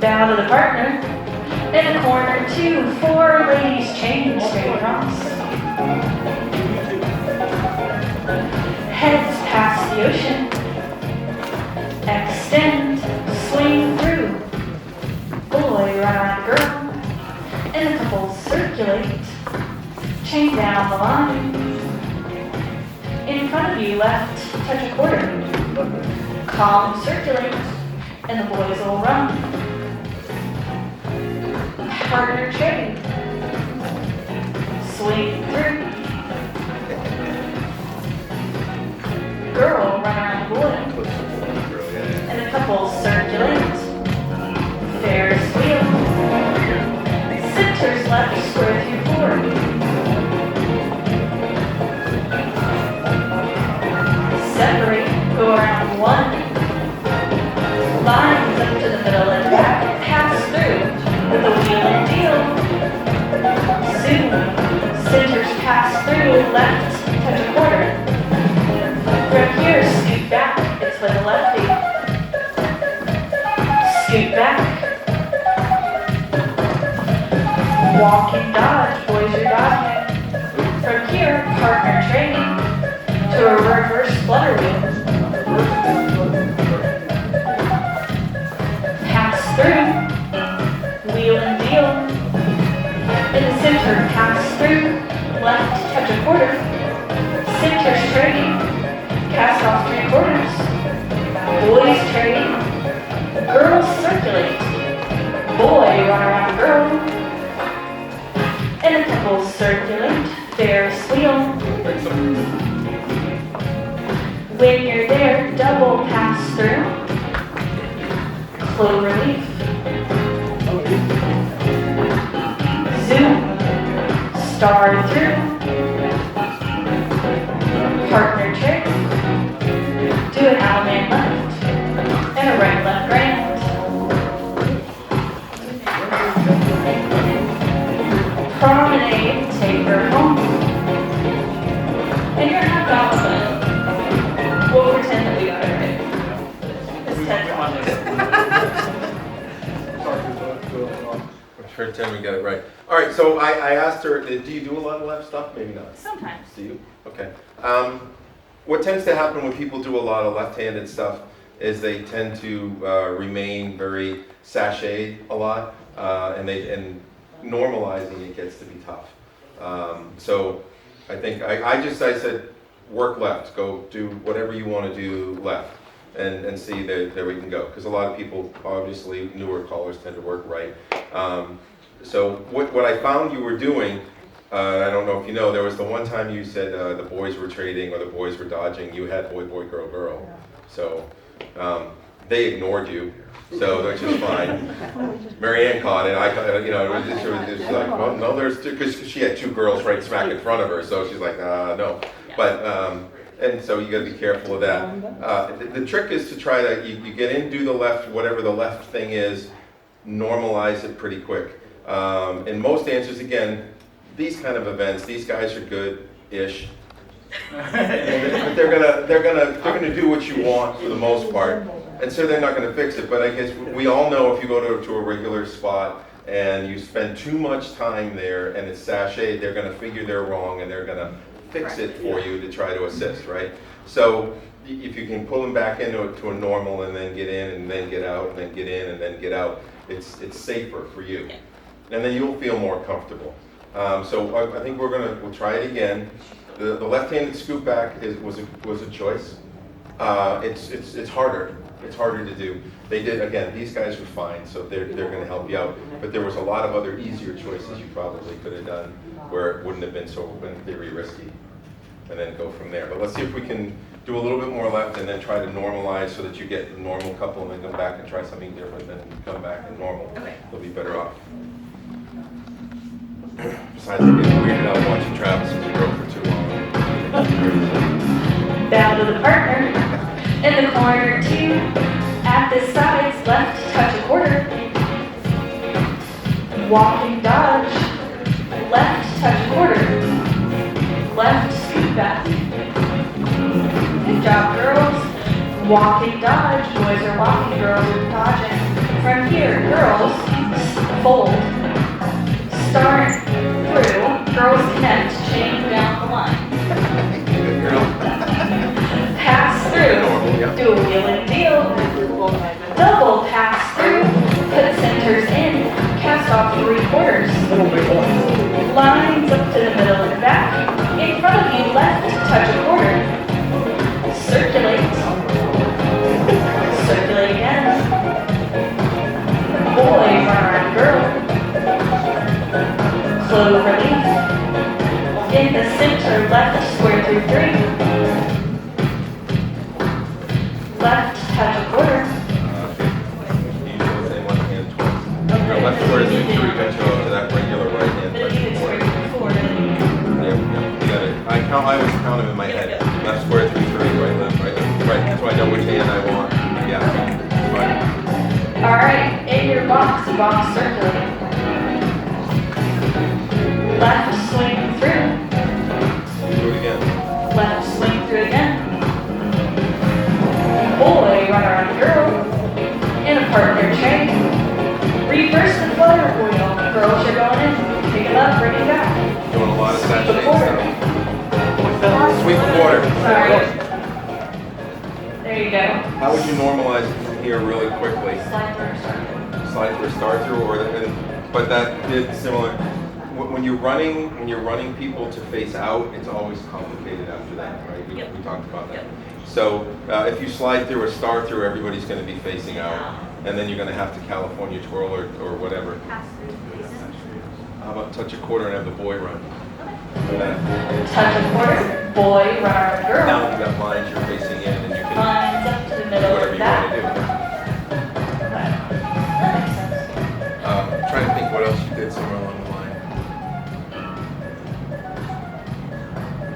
Bow to the partner. In the corner, 2, 4 ladies chain straight across. Heads past the ocean. Extend, swing through. Boy run around girl. And the couples circulate. Chain down the line. In front of you, left, touch a quarter. Calm, circulate, and the boys will run. Partner trade. Swing through. Girl run around the boy. And the couple circulate. Ferris wheel. Centers left, square through 4. Separate, go around 1. Lines up to the middle and back. Pass through with a wheel and deal. Zoom. Centers pass through. Left, touch a quarter. From here, scoot back. It's with a lefty. Scoot back. Walking dodge, boys are dodging. From here, partner training to a reverse flutter wheel. Pass through, wheel and deal. In the center, pass through, left, touch a quarter. Center trading, cast off 3 quarters. Boys trading, girls circulate. Boy run around girl. And the couples circulate, Ferris wheel. When you're there, double pass through. Clover leaf. Zoom. Star through. Partner trick. Do an out man left. And a right left grand. Promenade, take her home. And you're not gossiping. We'll pretend that we got it right. It's 10 Pretend we got it right. All right, so I asked her, do you do a lot of left stuff? Maybe not. Sometimes. Do you? Okay. What tends to happen when people do a lot of left-handed stuff is they tend to remain very sashayed a lot, and normalizing it gets to be tough. So I think I said work left, go do whatever you want to do left, and see there we can go, because a lot of people, obviously newer callers, tend to work right. So what I found you were doing, I don't know if you know, there was the one time you said the boys were trading or the boys were dodging. You had boy, boy, girl, girl. So they ignored you, so which is fine. Marianne caught it. I caught it. You know, it was like, well, no, there's two, because she had 2 girls right smack in front of her. So she's like, no. But and so you got to be careful of that. The trick is to try to you get in, do the left, whatever the left thing is, normalize it pretty quick. In most dancers, again, these kind of events, these guys are good-ish. But they're gonna do what you want for the most part, and so they're not gonna fix it. But I guess we all know if you go to a regular spot and you spend too much time there and it's sashayed, they're gonna figure they're wrong and they're gonna fix it for you to try to assist, right? So if you can pull them back into a normal and then get in and then get out and then get in and then get out, it's safer for you, and then you'll feel more comfortable. So I think we'll try it again. The left-handed scoop back was a choice. It's harder. It's harder to do. They did, again, these guys were fine, so they're going to help you out. But there was a lot of other easier choices you probably could have done where it wouldn't have been so, in theory, risky. And then go from there. But let's see if we can do a little bit more left and then try to normalize so that you get the normal couple and then come back and try something different and come back and normal. Okay. They'll be better off. Besides, I get weirded out watching Travis as a girl for too long. Bow to the partner. In the corner, 2. At the sides, left, touch a quarter. Walking dodge. Left, touch a quarter. Left, scoot back. Good job, girls. Walking dodge, boys are walking, girls are dodging. From here, girls fold, start through, girls connect, chain down the line. Good girl. Pass through, Normal, yeah. do a wheel and deal. Double pass through, put centers in, cast off 3/4. Lines up to the middle and back. In front of you, left, touch a quarter. Circulate. Circulate again. Boy, run around girl. Clover leaf. In the center, left, square through 3. Left, touch a quarter. You usually say one hand twice. Your left square is 3, got you up to that regular right hand But touch you can the square quarter. through 4. Yep, you got it. I always count them in my head. Left square through 3, right, left, right, left, right. So I know which hand I want. Yeah, it's fine. Alright, in your box circulating. Left swing through. Do it again. Left swing through again. Boy, run around girl. In a partner chain. Reverse the flutter wheel. Girls, you're going in. Pick it up, bring it back. Doing a lot of Sweep the sashaying quarter. stuff. Sweep the quarter. Sorry. There you go. How would you normalize it from here really quickly? Slide through, start. Slide through a start through, but that did similar. When you're running people to face out, it's always complicated after that, right? We talked about that. Yep. So if you slide through a star through, everybody's going to be facing out, and then you're going to have to California twirl or whatever. Pass through, please. How about touch a quarter and have the boy run? Touch a quarter. Boy, run around girl. Now you got lines you're facing in, and you can Lines up to the do middle whatever of you that. want to do. That makes sense. Trying to think what else you did somewhere along the line.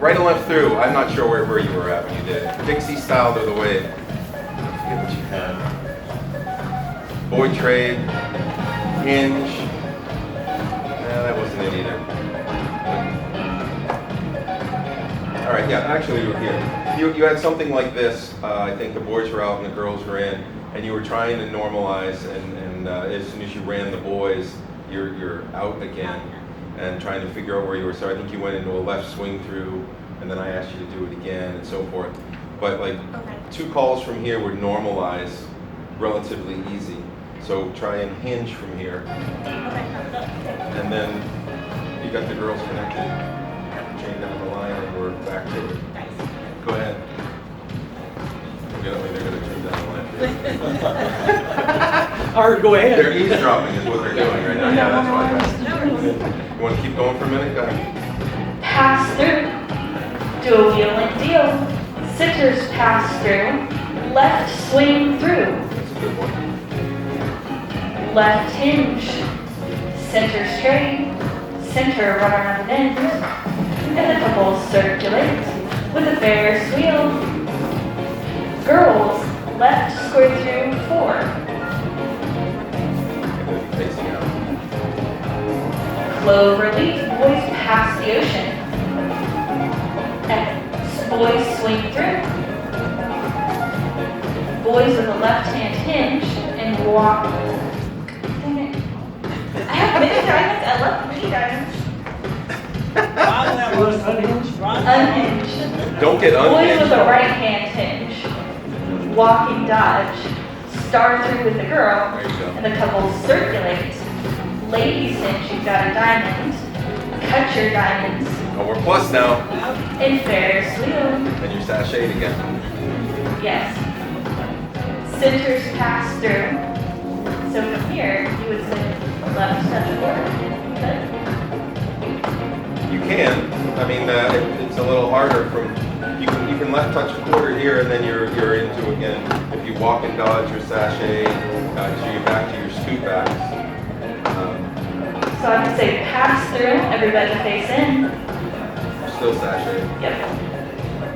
Right and left through. I'm not sure where you were at when you did it. Dixie style to the wave. I forget what you had. Boy trade, hinge. Nah, that wasn't it either. All right, yeah, actually you were here. You had something like this. I think the boys were out and the girls were in, and you were trying to normalize, and as soon as you ran the boys, you're out again, and trying to figure out where you were. So I think you went into a left swing through, and then I asked you to do it again, and so forth. But like 2 calls from here would normalize relatively easy. So try and hinge from here, and then you got the girls connected. Chain down the line, and we're back to it. Go ahead. Evidently, they're going to turn down the line. Or go ahead. They're eavesdropping is what they're doing right now. Yeah, that's why I asked. You want to keep going for a minute? Go ahead. Pass through. Do a wheel and deal. Sitters pass through. Left swing through. That's a good one. Left hinge. Center straight. Center run around end. And a couple circulate with a Ferris wheel. Girls, left square through 4. And then facing out. Clover leaf, boys pass the ocean. And boys swing through. Boys with a left hand hinge and walk. Dang it. I have many diamonds, I left many diamonds. Unhinged. Don't get Boys unhinged. with a right hand hinge. Walking dodge. Star through with the girl. There you go. And the couple circulate. Ladies hinge, you've got a diamond. Cut your diamonds. Oh, we're plus now. And Ferris wheel. And you're sashayed again. Yes. Centers pass through. So from here, you would say left touch quarter. Good. You can. I mean, it's a little harder from. You can left touch a quarter here, and then you're into again. If you walk and dodge or sashay, so you're back to your scoot backs. So I would say pass through, everybody face in. Still sashay. Yep.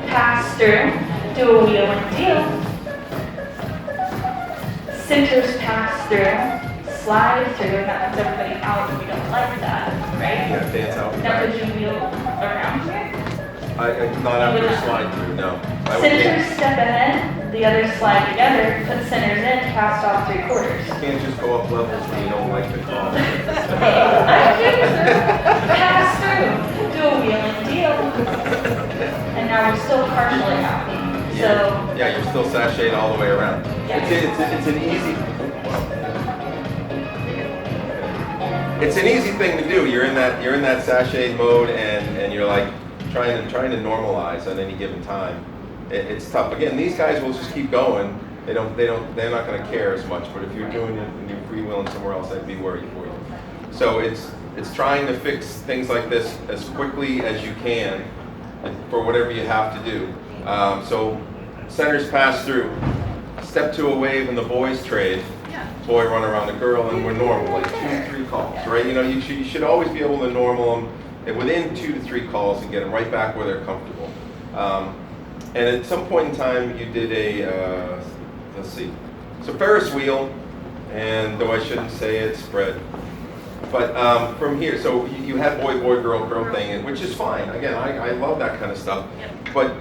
Pass through, do a wheel and deal. Centers pass through, slide through, that puts everybody out, we don't like that, right? Yeah, dance out. Now could you wheel around here? Not after a slide through, no. I would Centers step ahead, The others slide together, put centers in, cast off 3/4. You can't just go up levels when you don't like the call. I do, pass through, do a wheel and deal. And now we're still partially happy. So, Yeah, you're still sashayed all the way around. Yeah. It's an easy thing to do. You're in that sashayed mode, and you're like trying to normalize on any given time. It's tough. Again, these guys will just keep going. They're not going to care as much. But if you're doing it and you're freewheeling somewhere else, I'd be worried for you. So it's trying to fix things like this as quickly as you can for whatever you have to do. So centers pass through. Step to a wave in the boys trade. Boy run around the girl, and we're normal, like 2 to 3 calls, right? You know, you should always be able to normal them within 2 to 3 calls and get them right back where they're comfortable. And at some point in time, you did a, let's see, so Ferris wheel, and though I shouldn't say it, spread. But from here, so you had boy, girl thing, which is fine. Again, I love that kind of stuff. But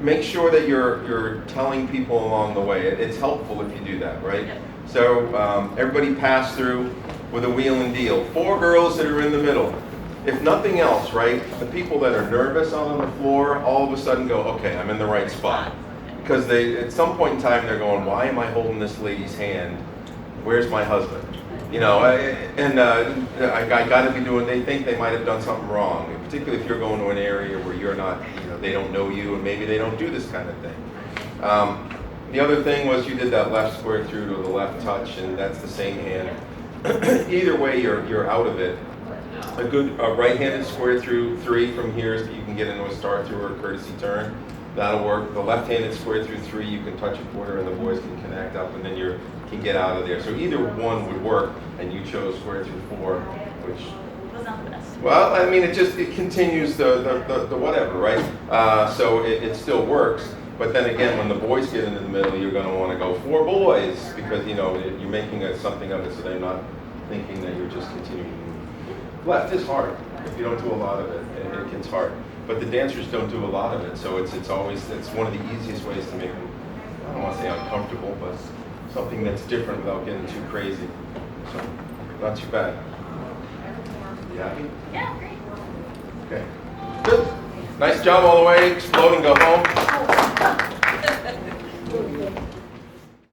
make sure that you're telling people along the way. It's helpful if you do that, right? So everybody pass through with a wheel and deal. 4 girls that are in the middle. If nothing else, right, the people that are nervous on the floor all of a sudden go, okay, I'm in the right spot. Because at some point in time, they're going, why am I holding this lady's hand? Where's my husband? You know, I got to be doing, they think they might have done something wrong, particularly if you're going to an area where you're not, you know, they don't know you, and maybe they don't do this kind of thing. The other thing was you did that left square through to the left touch, and that's the same hand. Either way, you're out of it. A good right-handed square through 3 from here, so you can get into a star through or a courtesy turn. That'll work. The left-handed square through 3, you can touch a quarter, and the boys can connect up, and then you can get out of there. So either one would work, and you chose square through 4, which Was not the best. well, I mean, it continues the whatever, right? So it still works. But then again, when the boys get into the middle, you're going to want to go 4 boys, because you know you're making something of it, so they're not thinking that you're just continuing. Left is hard. If you don't do a lot of it, it gets hard. But the dancers don't do a lot of it, so it's one of the easiest ways to make them, I don't want to say uncomfortable, but something that's different without getting too crazy. So not too bad. You happy? Yeah, great. Okay. Good. Nice job all the way. Explode and go home.